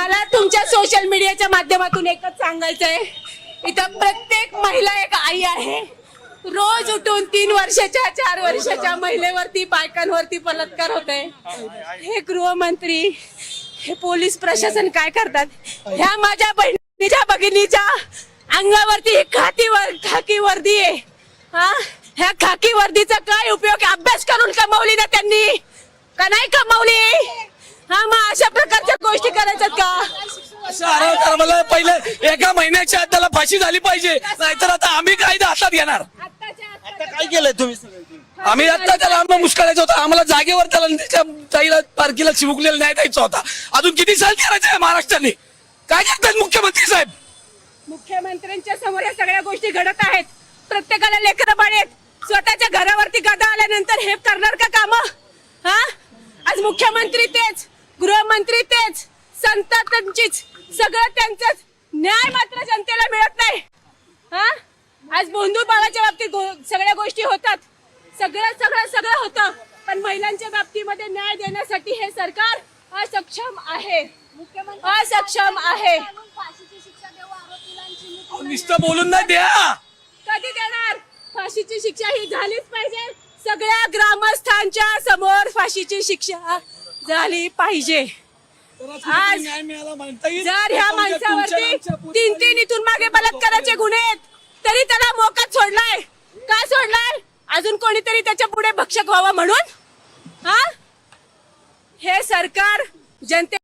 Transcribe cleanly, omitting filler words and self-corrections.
मला तुमच्या सोशल मीडियाच्या माध्यमातून एकच सांगायचंय, इथं प्रत्येक महिला एक आई आहे. रोज उठून 3 वर्षाच्या 4 वर्षाच्या महिलेवरती बायकांवरती बलात्कार होतोय. हे गृहमंत्री, हे पोलीस प्रशासन काय करतात? ह्या माझ्या बहिणीच्या भगिनीच्या अंगावरती खाकी वर्दी आहे. हा, ह्या खाकी वर्दीचा काय उपयोग? अभ्यास करून कमावली ना त्यांनी का नाही कमावली? हा, मग अशा प्रकारच्या गोष्टी करायच्यात का? मला पहिले एका महिन्याच्या आत त्याला फाशी झाली पाहिजे, नाहीतर आता आम्ही कायदा हातात घेणार. आता काय केलंय तुम्ही? आम्ही आता त्याला आम्हाला मुश्किलायचं होतं, आम्हाला जागेवर त्याला त्याच्या ताईला पारखीला चिमुकलेला न्याय द्यायचा होता. अजून किती सहन करायचं आहे महाराष्ट्राने? काय करतात मुख्यमंत्री साहेब? मुख्यमंत्र्यांच्या समोर या सगळ्या गोष्टी घडत आहेत. प्रत्येकाला लेकरं बाळ आहेत. स्वतःच्या घरावरती गदा आल्यानंतर हे करणार का काम? हा, आज मुख्यमंत्री तेच, गृहमंत्री तेच, संत त्यांचीच, सगळं त्यांचंच. न्याय मात्र जनतेला मिळत नाही. हा, आज बंधू भावाच्या बाबतीत सगळ्या गोष्टी होतात, सगळं होतं, पण महिलांच्या बाबतीमध्ये न्याय देण्यासाठी हे सरकार असक्षम आहे, असक्षम आहे. नुसतं बोलून नाही द्या. कधी देणार? फाशीची शिक्षा ही झालीच पाहिजे. सगळ्या ग्रामस्थांच्या समोर फाशीची शिक्षा झाली पाहिजे. आज जर ह्या माणसावरती 3 इथून मागे बलात्काराचे गुन्हे आहेत, तरी त्याला मोकाट सोडलाय. का सोडलाय? अजून कोणीतरी त्याच्या पुढे भक्षक व्हावं म्हणून. हा, हे सरकार जनते